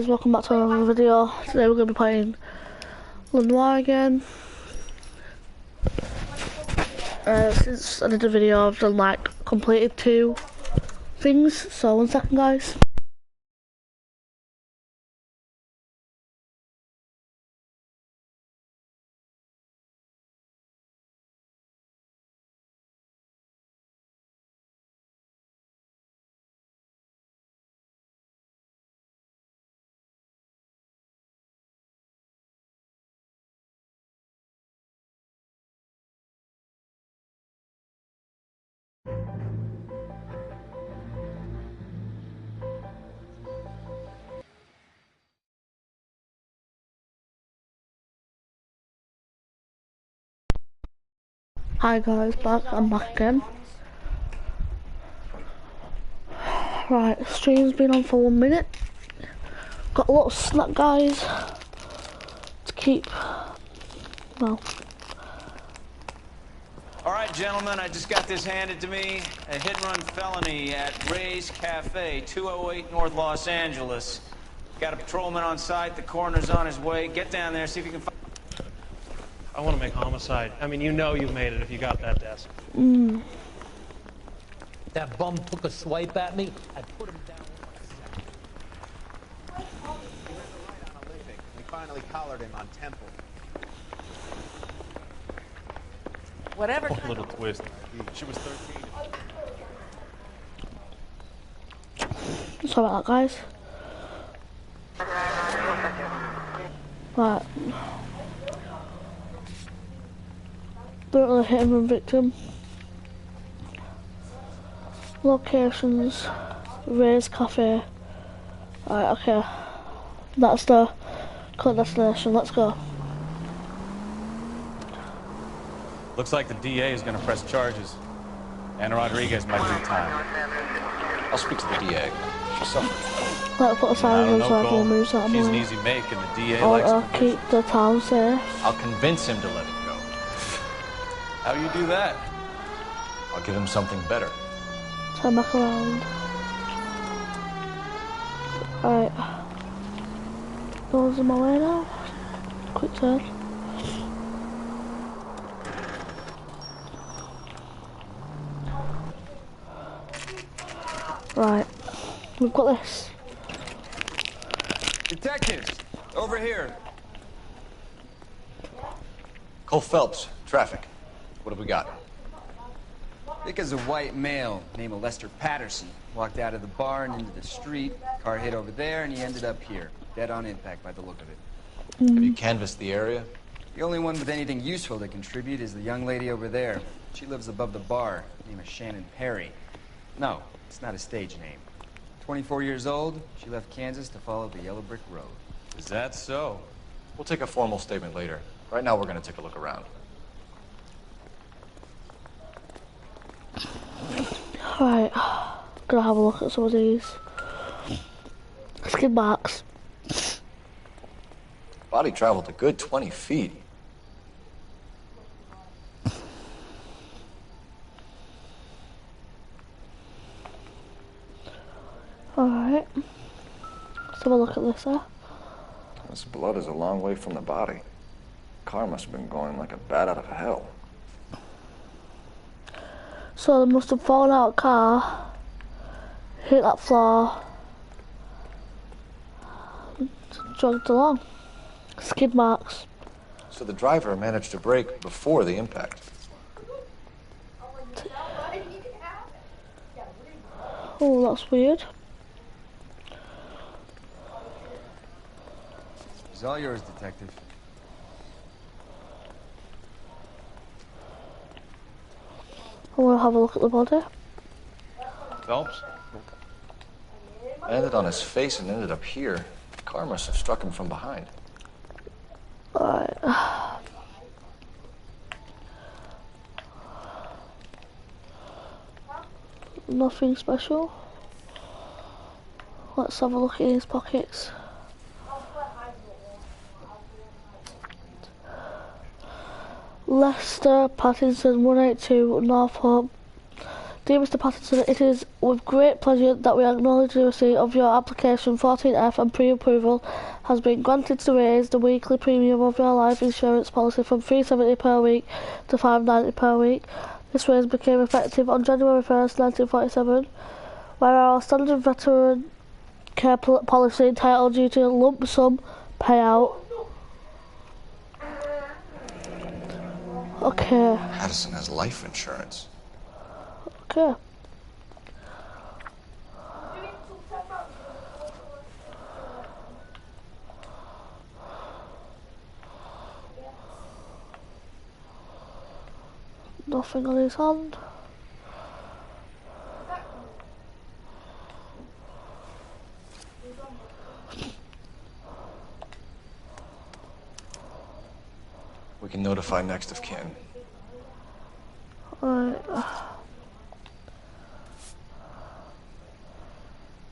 Welcome back to another video. Today we're going to be playing L.A Noire again. Since I did a video, I've done like completed 2 things. So 1 second, guys. Hi guys, I'm back again. Right, stream's been on for 1 minute. Got a lot of snack, guys, to keep, well. Alright gentlemen, I just got this handed to me. A hit-and-run felony at Ray's Cafe, 208 North Los Angeles. Got a patrolman on site, the coroner's on his way. Get down there, see if you can find... I want to make homicide. I mean, you know you made it if you got that desk. That bum took a swipe at me. I put him down. We finally collared him on Temple. Whatever. A little twist. She was 13. Sorry about that, guys. Right. Don't really hit and run victim. Locations, Ray's Cafe. Alright, okay. That's the current destination, let's go. Looks like the DA is gonna press charges. Anna Rodriguez might do time. I'll speak to the DA. She's suffering. Let's put a I sign don't on know, so I Cole. can move that She's an money. easy make and the DA likes Or to keep the town safe. I'll convince him to let it go. How you do that? I'll give him something better. Turn back around. Right. Doors in my way now. Quick turn. Right. We've got this. Detectives, over here. Cole Phelps, traffic. What have we got? Because a white male named Lester Patterson walked out of the bar and into the street. Car hit over there, and he ended up here, dead on impact by the look of it. Have you canvassed the area? The only one with anything useful to contribute is the young lady over there. She lives above the bar. Her name is Shannon Perry. No, it's not a stage name. 24 years old, she left Kansas to follow the yellow brick road. Is that so? We'll take a formal statement later. Right now, we're going to take a look around. Right. Gonna have a look at some of these. Skid marks. Body traveled a good 20 feet. Alright. Let's have a look at this, huh? This blood is a long way from the body. Car must have been going like a bat out of hell. So they must have fallen out of the car, hit that floor, jogged along. Skid marks. So the driver managed to brake before the impact. Oh, that's weird. It's all yours, detective. I want to have a look at the body. Phelps? Landed on his face and ended up here. The car must have struck him from behind. Alright. Nothing special. Let's have a look in his pockets. Lester Pattinson, 182 North Hub. Dear Mr. Patterson, it is with great pleasure that we acknowledge the receipt of your application 14F and pre-approval has been granted to raise the weekly premium of your life insurance policy from $3.70 per week to $5.90 per week. This raise became effective on January 1st, 1947, where our standard veteran care policy entitled you to a lump sum payout. Okay. Addison has life insurance. Okay. Nothing on his hand. We can notify next of kin. Right.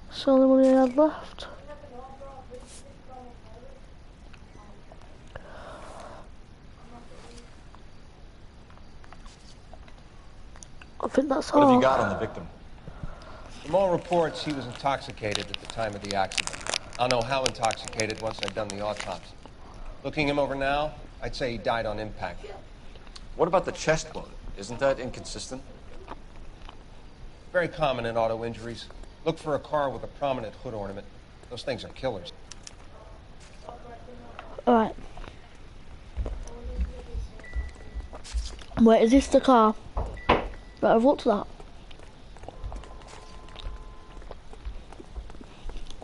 It's the only money I had left. I think that's all. What have you got on the victim? From all reports, he was intoxicated at the time of the accident. I'll know how intoxicated once I've done the autopsy. Looking him over now, I'd say he died on impact. What about the chest wound? Isn't that inconsistent? Very common in auto injuries. Look for a car with a prominent hood ornament. Those things are killers. Alright. Wait, is this the car? But I've looked at that.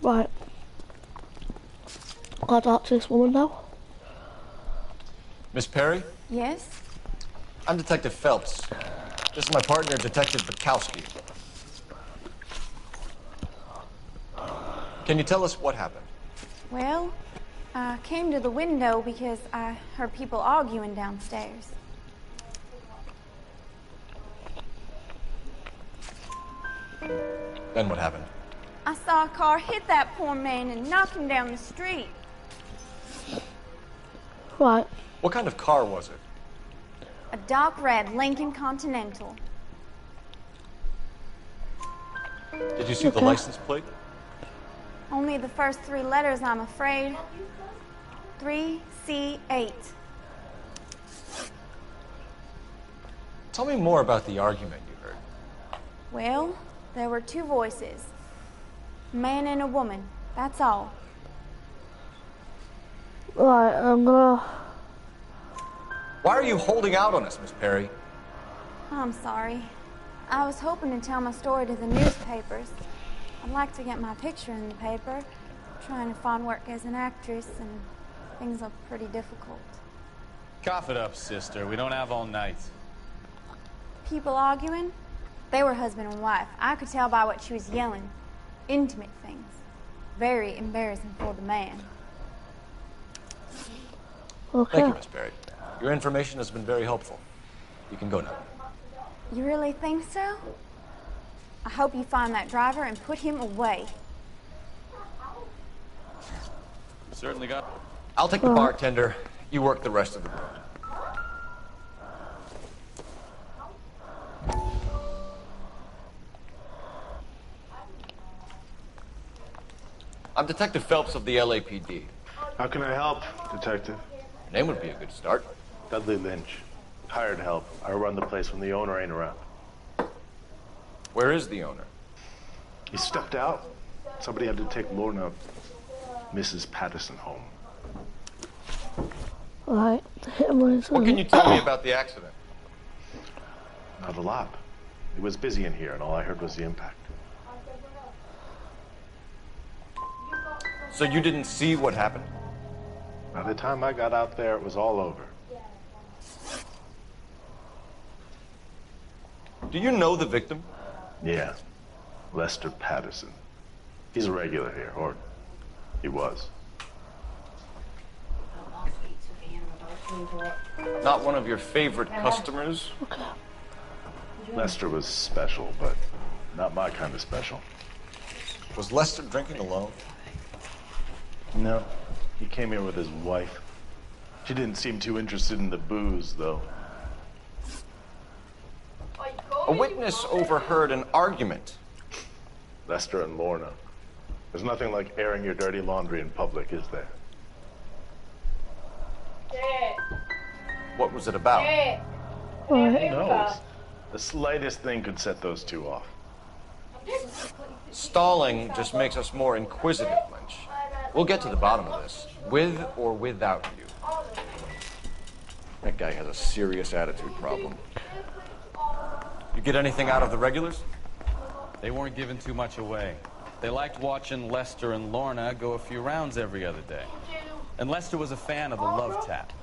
Right. I'll talk to this woman now. Miss Perry? Yes? I'm Detective Phelps. This is my partner, Detective Bukowski. Can you tell us what happened? Well, I came to the window because I heard people arguing downstairs. Then what happened? I saw a car hit that poor man and knock him down the street. Right. What kind of car was it? A dark red Lincoln Continental. Did you see the license plate? Only the first three letters, I'm afraid. 3C8. Tell me more about the argument you heard. Well, there were two voices. A man and a woman, that's all. Right, I'm gonna... Why are you holding out on us, Miss Perry? I'm sorry. I was hoping to tell my story to the newspapers. I'd like to get my picture in the paper. Trying to find work as an actress, and things look pretty difficult. Cough it up, sister. We don't have all night. People arguing? They were husband and wife. I could tell by what she was yelling. Intimate things. Very embarrassing for the man. Okay. Thank you, Miss Perry. Your information has been very helpful. You can go now. You really think so? I hope you find that driver and put him away. Certainly got... I'll take the bartender. You work the rest of the room. I'm Detective Phelps of the LAPD. How can I help, Detective? Your name would be a good start. Dudley Lynch. Hired help. I run the place when the owner ain't around. Where is the owner? He stepped out. Somebody had to take Lorna, Mrs. Patterson, home. Right, hit him when it's What can you tell me about the accident? Not a lot. It was busy in here, and all I heard was the impact. So you didn't see what happened? By the time I got out there, it was all over. Do you know the victim? Yeah. Lester Patterson. He's a regular here, or he was. Not one of your favorite customers? Lester was special, but not my kind of special. Was Lester drinking alone? No. He came here with his wife. She didn't seem too interested in the booze, though. A witness overheard an argument. Lester and Lorna. There's nothing like airing your dirty laundry in public, is there? What was it about? Who knows? The slightest thing could set those two off. Stalling just makes us more inquisitive, Lynch. We'll get to the bottom of this, with or without you. That guy has a serious attitude problem. You get anything out of the regulars? They weren't giving too much away. They liked watching Lester and Lorna go a few rounds every other day. And Lester was a fan of the love tap.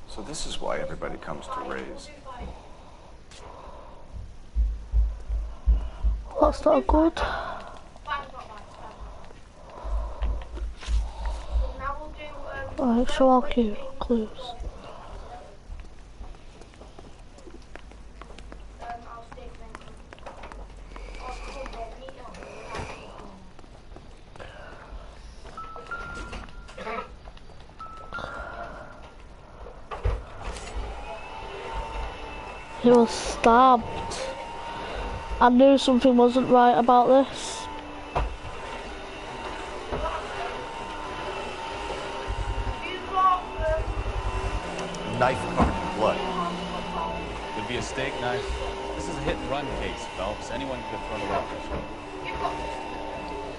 So this is why everybody comes to Ray's. That's not good. Alright, so I'll keep clues. He was stabbed. I knew something wasn't right about this. Knife covered in blood. Could be a steak knife. This is a hit-and-run case, Phelps. Anyone could have thrown away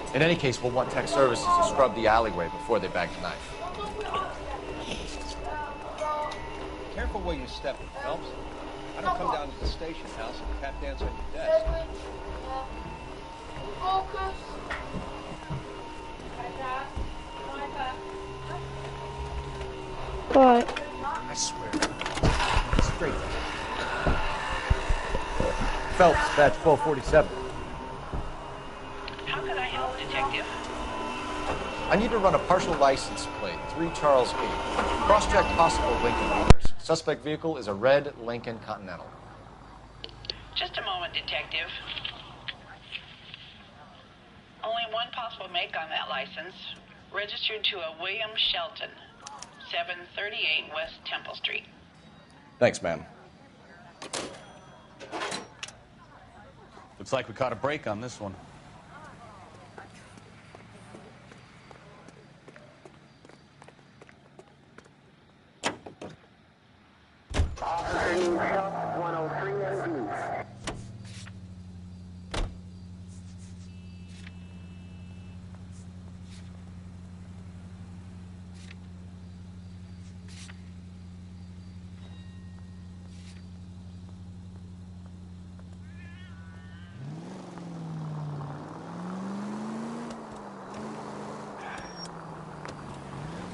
this. In any case, we'll want tech services to scrub the alleyway before they bag the knife. Careful where you step, Phelps. I don't come down to the station house and tap dance on your desk. Alright. I swear. Straight. Phelps, badge 1247. How can I help, Detective? I need to run a partial license plate, 3 Charles 8. Cross-check possible Lincoln owners. Suspect vehicle is a red Lincoln Continental. Just a moment, Detective. Only one possible make on that license. Registered to a William Shelton, 738 West Temple Street. Thanks, ma'am. Looks like we caught a break on this one.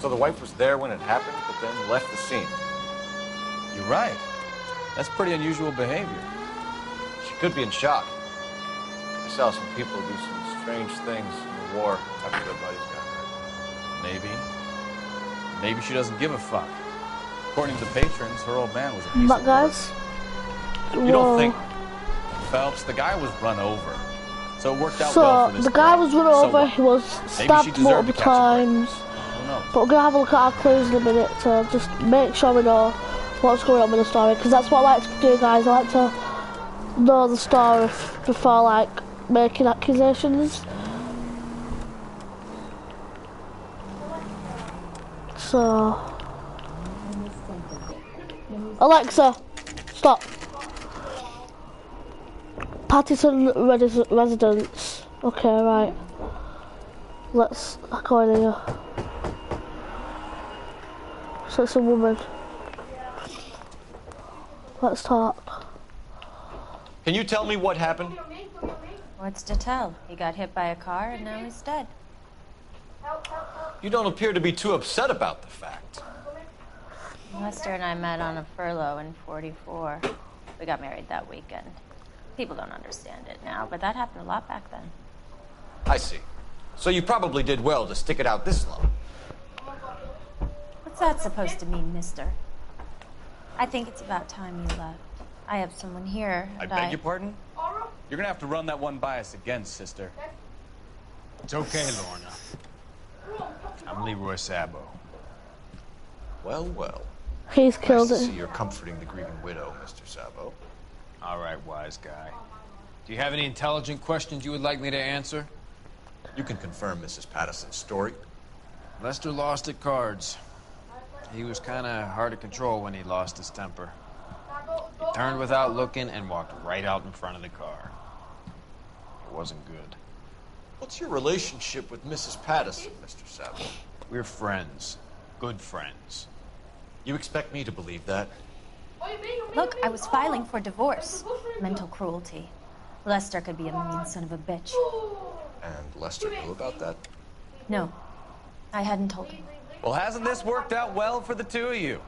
So the wife was there when it happened, but then left the scene. You're right. That's pretty unusual behavior. She could be in shock. I saw some people do some strange things in the war after their buddies got hurt. Maybe. Maybe she doesn't give a fuck. According to the patrons, her old man was a piece But of guys, work. You don't think... Phelps, the guy was run over. So it worked out well for this the guy was run over, what? he was stabbed multiple times. But we're going to have a look at our clues in a minute to just make sure we know what's going on with the story, because that's what I like to do, guys. I like to know the story before, like, making accusations. So... Alexa, stop. Patterson residence. Okay, right. Let's go in here. So it's a woman. Let's talk. Can you tell me what happened? What's to tell? He got hit by a car and now he's dead. You don't appear to be too upset about the fact. Lester and I met on a furlough in '44. We got married that weekend. People don't understand it now, but that happened a lot back then. I see. So you probably did well to stick it out this long. What's that supposed to mean, mister? I think it's about time you left. I have someone here, I and beg your pardon? You're gonna have to run that one by us again, sister. It's okay, Lorna. I'm Leroy Sabo. Well, well. He's killed Nice to it. see you're comforting the grieving widow, Mr. Sabo. All right, wise guy. Do you have any intelligent questions you would like me to answer? You can confirm Mrs. Patterson's story. Lester lost at cards. He was kind of hard to control when he lost his temper. He turned without looking and walked right out in front of the car. It wasn't good. What's your relationship with Mrs. Patterson, Mr. Sabo? We're friends. Good friends. You expect me to believe that? Look, I was filing for divorce. Mental cruelty. Lester could be a mean son of a bitch. And Lester knew about that? No, I hadn't told him. Well, hasn't this worked out well for the two of you?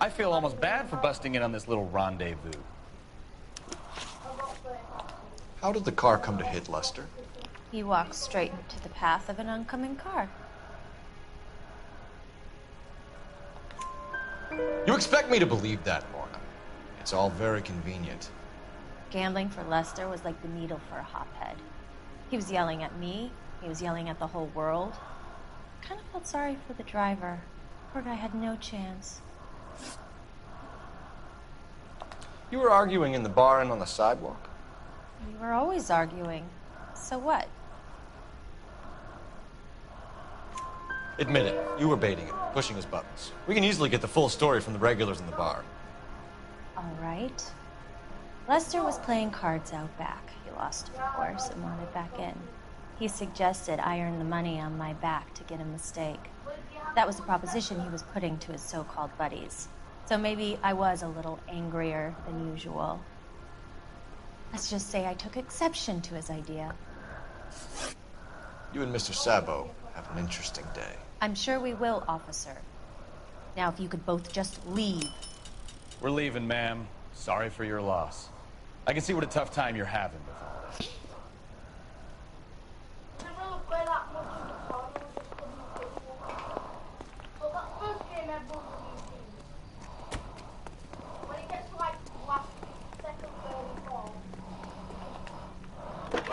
I feel almost bad for busting in on this little rendezvous. How did the car come to hit Lester? He walked straight into the path of an oncoming car. You expect me to believe that, Lorna? It's all very convenient. Gambling for Lester was like the needle for a hophead. He was yelling at me. He was yelling at the whole world. I kind of felt sorry for the driver. Poor guy had no chance. You were arguing in the bar and on the sidewalk? We were always arguing. So what? Admit it. You were baiting him, pushing his buttons. We can easily get the full story from the regulars in the bar. All right. Lester was playing cards out back. He lost, of course, and wanted back in. He suggested I earn the money on my back to get a mistake. That was the proposition he was putting to his so-called buddies. So maybe I was a little angrier than usual. Let's just say I took exception to his idea. You and Mr. Sabo have an interesting day. I'm sure we will, officer. Now, if you could both just leave. We're leaving, ma'am. Sorry for your loss. I can see what a tough time you're having with all this.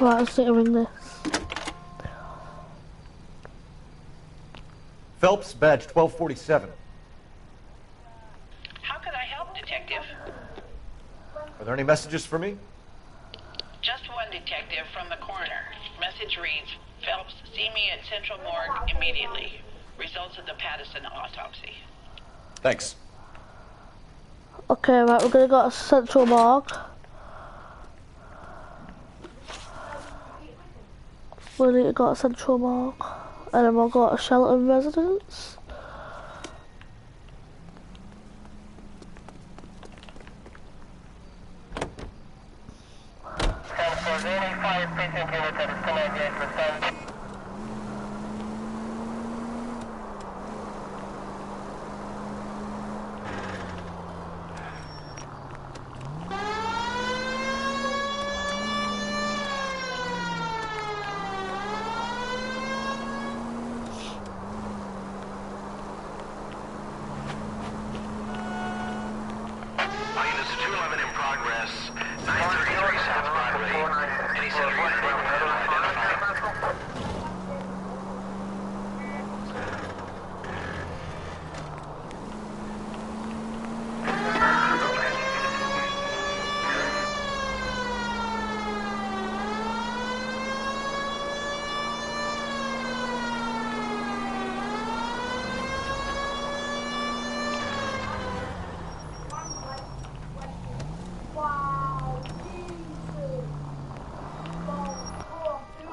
Right, let's take a ring this. Phelps, badge 1247. How could I help, Detective? Are there any messages for me? Just one, Detective, from the coroner. Message reads, Phelps, see me at Central Morgue immediately. Results of the Patterson autopsy. Thanks. Okay, right, we're gonna go to Central Morgue. We need to go to Central Morgue. And then we'll go to Shelton Residence.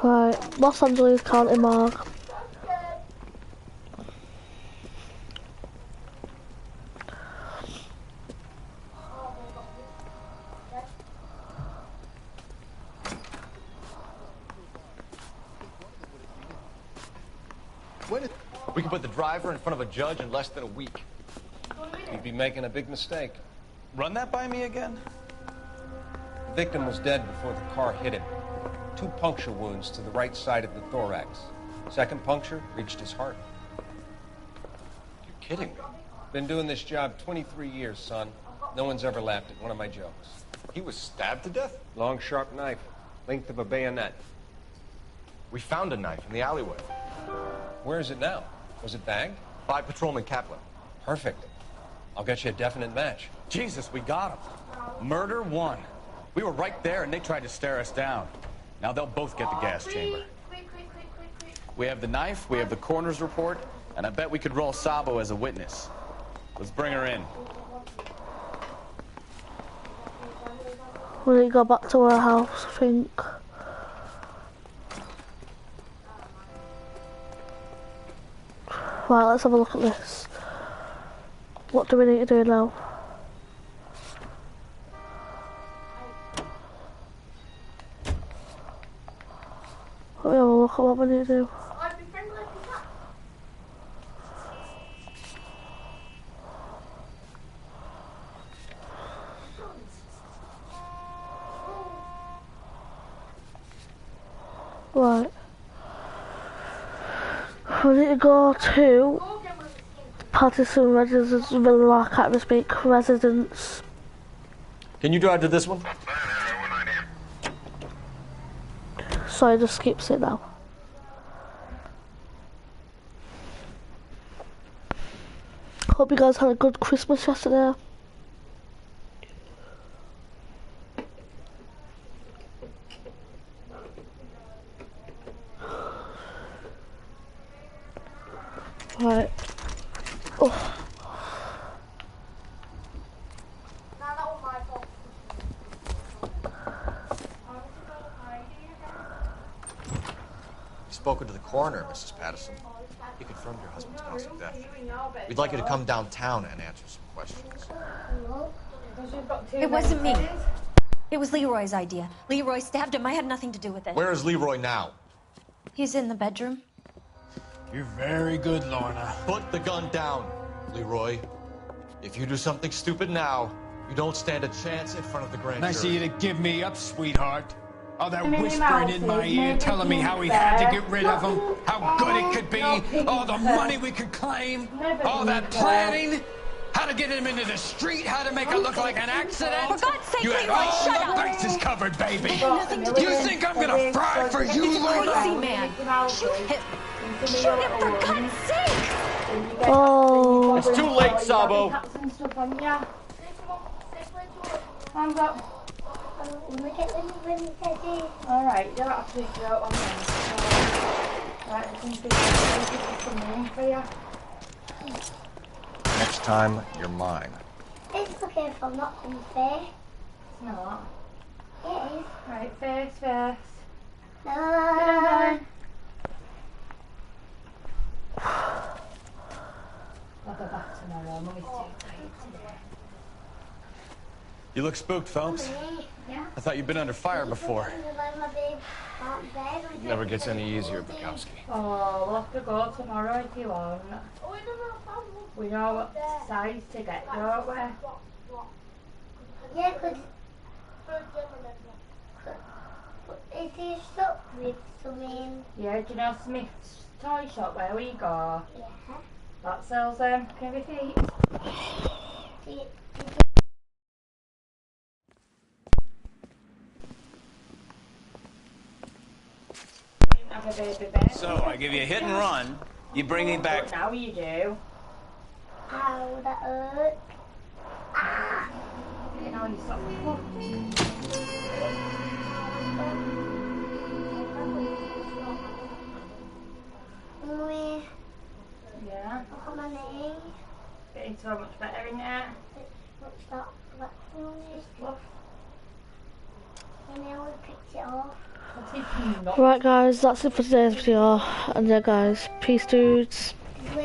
Right, Los Angeles County Morgue. We can put the driver in front of a judge in less than a week. You'd be making a big mistake. Run that by me again? The victim was dead before the car hit him. 2 puncture wounds to the right side of the thorax. Second puncture reached his heart. You're kidding me. Been doing this job 23 years, son. No one's ever laughed at one of my jokes. He was stabbed to death? Long, sharp knife. Length of a bayonet. We found a knife in the alleyway. Where is it now? Was it bagged? By Patrolman Kaplan. Perfect. I'll get you a definite match. Jesus, we got him. Murder one. We were right there and they tried to stare us down. Now they'll both get the gas chamber. We have the knife, we have the coroner's report, and I bet we could roll Sabo as a witness. Let's bring her in. We need to go back to our house, I think. Right, let's have a look at this. What do we need to do now? Let me have a look at what we need to do. Right. We need to go to Patterson Residence, I can't even speak, residence. Can you drive to this one? Sorry, just skips it now. Hope you guys had a good Christmas yesterday. Right. Oh. Spoken to the coroner, Mrs. Patterson. He confirmed your husband's cause of death. We'd like you to come downtown and answer some questions. It wasn't me. It was Leroy's idea. Leroy stabbed him. I had nothing to do with it. Where is Leroy now? He's in the bedroom. You're very good, Lorna. Put the gun down, Leroy. If you do something stupid now, you don't stand a chance in front of the grand jury. Nice of you to give me up, sweetheart. All that whispering in my ear, telling me how we had to get rid of him, how good it could be, all the money we could claim, all that planning, how to get him into the street, how to make it look like an accident. For God's sake, You had Leroy, all shut the up. bases covered, baby. Nothing to do You with think I'm gonna fry for you, He's a Lorna? crazy man. Shoot him. Shoot him for God's sake. Oh. It's too late, Sabo. Alright, you'll have to go on there. Next time, you're mine. It's okay if I'm not in the face. It's not. It is. Right, face first. No. I'll go back tomorrow. Mummy's too tired today. You look spooked, Phelps. Yeah. I thought you'd been under fire before. Never gets any easier, Bukowski. Oh, we'll have to go tomorrow if you want. We know what size to get, don't we? Yeah, because is he stuck with something? Yeah, do you know Smith's toy shop where we go? Yeah. That sells them. Can we feet? Have a baby bed. So, I give you a hit and run, you bring me back. Now you do. How would that hurt? Ah! You know, you stop. Mummy, Yeah. look at my knee. Getting so much better, isn't it? What's that? What's Just fluff. And then we picked it off. Right guys, that's it for today's video. And yeah guys, peace dudes.